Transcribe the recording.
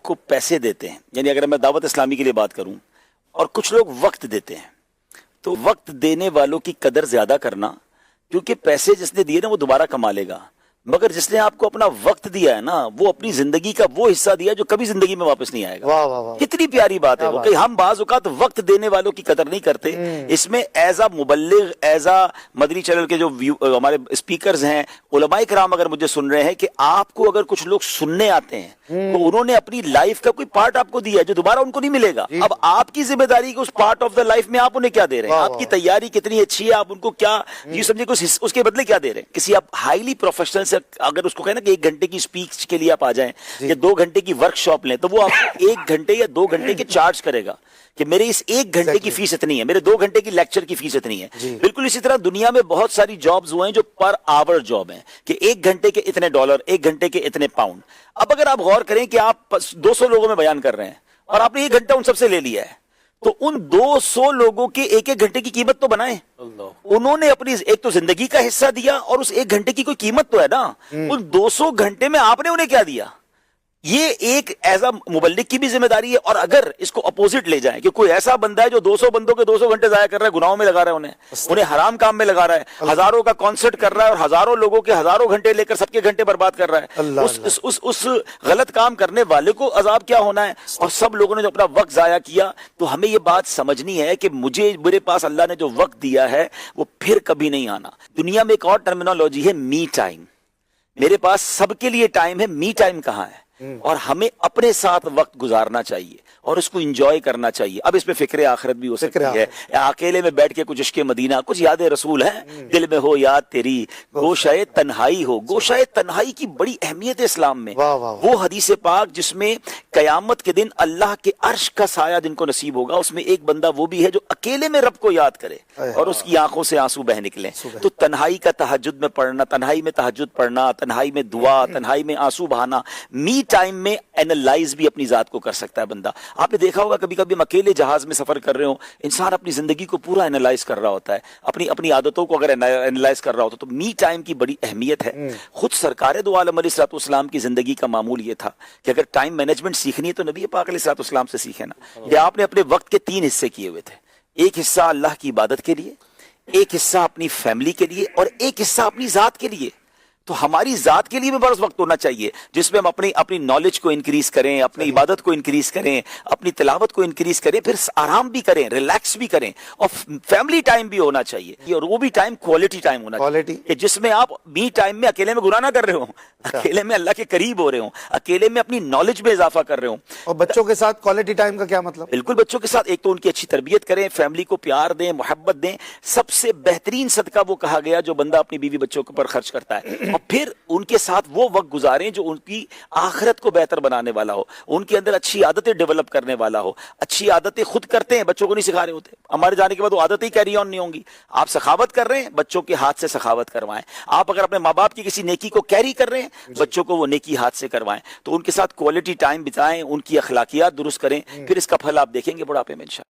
آپ کو پیسے دیتے ہیں، یعنی اگر میں دعوت اسلامی کے لیے بات کروں، اور کچھ لوگ وقت دیتے ہیں، تو وقت دینے والوں کی قدر زیادہ کرنا، کیونکہ پیسے جس نے دیے نا وہ دوبارہ کما لے گا، مگر جس نے آپ کو اپنا وقت دیا ہے نا، وہ اپنی زندگی کا وہ حصہ دیا جو کبھی زندگی میں واپس نہیں آئے گا۔ واہ واہ واہ، کتنی پیاری بات ہے وہ کہ ہم بعض اوقات وقت دینے والوں کی قدر نہیں کرتے۔ اس میں ایز اے مبلغ، ایز اے مدنی چینل کے جو ہمارے اسپیکرز ہیں، علماء کرام اگر مجھے سن رہے ہیں کہ آپ کو اگر کچھ لوگ سننے آتے ہیں تو انہوں نے اپنی لائف کا کوئی پارٹ آپ کو دیا ہے جو دوبارہ ان کو نہیں ملے گا۔ اب آپ کی ذمہ داری کہ اس پارٹ آف دا لائف میں آپ انہیں کیا دے رہے ہیں، آپ کی تیاری کتنی اچھی ہے، آپ ان کو کیا جی سمجھے اس کے بدلے کیا دے رہے ہیں۔ کسی آپ ہائیلی پروفیشنل سے اگر اس کو کہنا کہ 1 گھنٹے کی اسپیچ کے لیے آپ آ جائیں یا 2 گھنٹے کی ورک شاپ لیں، تو وہ آپ کو 1 گھنٹے یا 2 گھنٹے کے چارج کرے گا کہ میرے اس 1 گھنٹے کی فیس اتنی ہے، میرے 2 گھنٹے کی لیکچر کی فیس اتنی ہے۔ بالکل اسی طرح دنیا میں بہت ساری جابز ہوئے ہیں جو پر آور جاب ہیں کہ 1 گھنٹے کے اتنے ڈالر، 1 گھنٹے کے اتنے پاؤنڈ۔ اب اگر آپ غور کریں کہ آپ 200 لوگوں میں بیان کر رہے ہیں اور آپ نے 1 گھنٹہ ان سب سے لے لیا ہے، تو ان 200 لوگوں کے 1 گھنٹے کی قیمت تو بنائیں۔ انہوں نے اپنی ایک تو زندگی کا حصہ دیا اور اس 1 گھنٹے کی کوئی قیمت تو ہے نا۔ ان 200 گھنٹے میں آپ نے انہیں کیا دیا؟ یہ ایک ایز اے مبلغ کی بھی ذمہ داری ہے۔ اور اگر اس کو اپوزٹ لے جائیں کہ کوئی ایسا بندہ ہے جو 200 بندوں کے 200 گھنٹے ضائع کر رہا ہے، گناہوں میں لگا رہا ہے، انہیں حرام کام میں لگا رہا ہے، ہزاروں کا کانسرٹ کر رہا ہے اور ہزاروں لوگوں کے ہزاروں گھنٹے لے کر سب کے گھنٹے برباد کر رہا ہے، اس غلط کام کرنے والے کو عذاب کیا ہونا ہے۔ اور سب لوگوں نے جو اپنا وقت ضائع کیا، تو ہمیں یہ بات سمجھنی ہے کہ میرے پاس اللہ نے جو وقت دیا ہے وہ پھر کبھی نہیں آنا۔ دنیا میں ایک اور ٹرمینالوجی ہے می ٹائم۔ میرے پاس سب کے لیے ٹائم ہے، می ٹائم کہاں ہے؟ اور ہمیں اپنے ساتھ وقت گزارنا چاہیے اور اس کو انجوائے کرنا چاہیے۔ اب اس میں فکر آخرت بھی ہو سکتی ہے، اکیلے میں بیٹھ کے کچھ عشق مدینہ، کچھ یاد رسول ہے، دل میں ہو یاد تیری، گوشائے تنہائی ہو۔ گوشائے تنہائی کی بڑی اہمیت ہے اسلام میں۔ وہ حدیث پاک جس میں قیامت کے دن اللہ کے عرش کا سایہ جن کو نصیب ہوگا، اس میں ایک بندہ وہ بھی ہے جو اکیلے میں رب کو یاد کرے اور اس کی آنکھوں سے آنسو بہ نکلیں۔ تو تنہائی کا تہجد میں پڑھنا، تنہائی میں تہجد پڑھنا، تنہائی میں دعا، تنہائی میں آنسو بہانا، می ٹائم میں اینالائز بھی اپنی ذات کو کر سکتا ہے بندہ۔ آپ نے دیکھا ہوگا کبھی کبھی ہم اکیلے جہاز میں سفر کر رہے ہوں، انسان اپنی زندگی کو پورا اینالائز کر رہا ہوتا ہے، اپنی عادتوں کو اگر اینالائز کر رہا ہوتا ہے، تو می ٹائم کی بڑی اہمیت ہے۔ خود سرکار دو عالم علیہ الصلوۃ والسلام کی زندگی کا معمول یہ تھا کہ اگر ٹائم مینجمنٹ سیکھنی ہے تو نبی پاک علیہ الصلوۃ والسلام سے سیکھے نا۔ کہ آپ نے اپنے وقت کے 3 حصے کیے ہوئے تھے، ایک حصہ اللہ کی عبادت کے لیے، ایک حصہ اپنی فیملی کے لیے، اور ایک حصہ اپنی ذات کے لیے۔ تو ہماری ذات کے لیے بھی بڑا وقت ہونا چاہیے جس میں ہم اپنی نالج کو انکریز کریں، اپنی عبادت کو انکریز کریں، اپنی تلاوت کو انکریز کریں، پھر آرام بھی کریں، ریلیکس بھی کریں، اور فیملی ٹائم بھی ہونا چاہیے، اور وہ بھی ٹائم کوالٹی ٹائم ہونا چاہیے کہ جس میں آپ می ٹائم میں اکیلے میں گناہ نہ کر رہے ہوں، اکیلے میں اللہ کے قریب ہو رہے ہوں، اکیلے میں اپنی نالج میں اضافہ کر رہے ہوں۔ اور بچوں کے ساتھ کوالٹی ٹائم کا کیا مطلب؟ بالکل بچوں کے ساتھ ایک تو ان کی اچھی تربیت کریں، فیملی کو پیار دیں، محبت دیں۔ سب سے بہترین صدقہ وہ کہا گیا جو بندہ اپنی بیوی بچوں پر خرچ کرتا ہے، اور پھر ان کے ساتھ وہ وقت گزاریں جو ان کی آخرت کو بہتر بنانے والا ہو، ان کے اندر اچھی عادتیں ڈیولپ کرنے والا ہو۔ اچھی عادتیں خود کرتے ہیں، بچوں کو نہیں سکھا رہے ہوتے، ہمارے جانے کے بعد وہ عادتیں کیری آن نہیں ہوں گی۔ آپ سخاوت کر رہے ہیں، بچوں کے ہاتھ سے سخاوت کروائیں۔ آپ اگر اپنے ماں باپ کی کسی نیکی کو کیری کر رہے ہیں، بچوں کو وہ نیکی ہاتھ سے کروائیں۔ تو ان کے ساتھ کوالٹی ٹائم بتائیں، ان کی اخلاقیات درست کریں، پھر اس کا پھل آپ دیکھیں گے بڑھاپے میں انشاءاللہ۔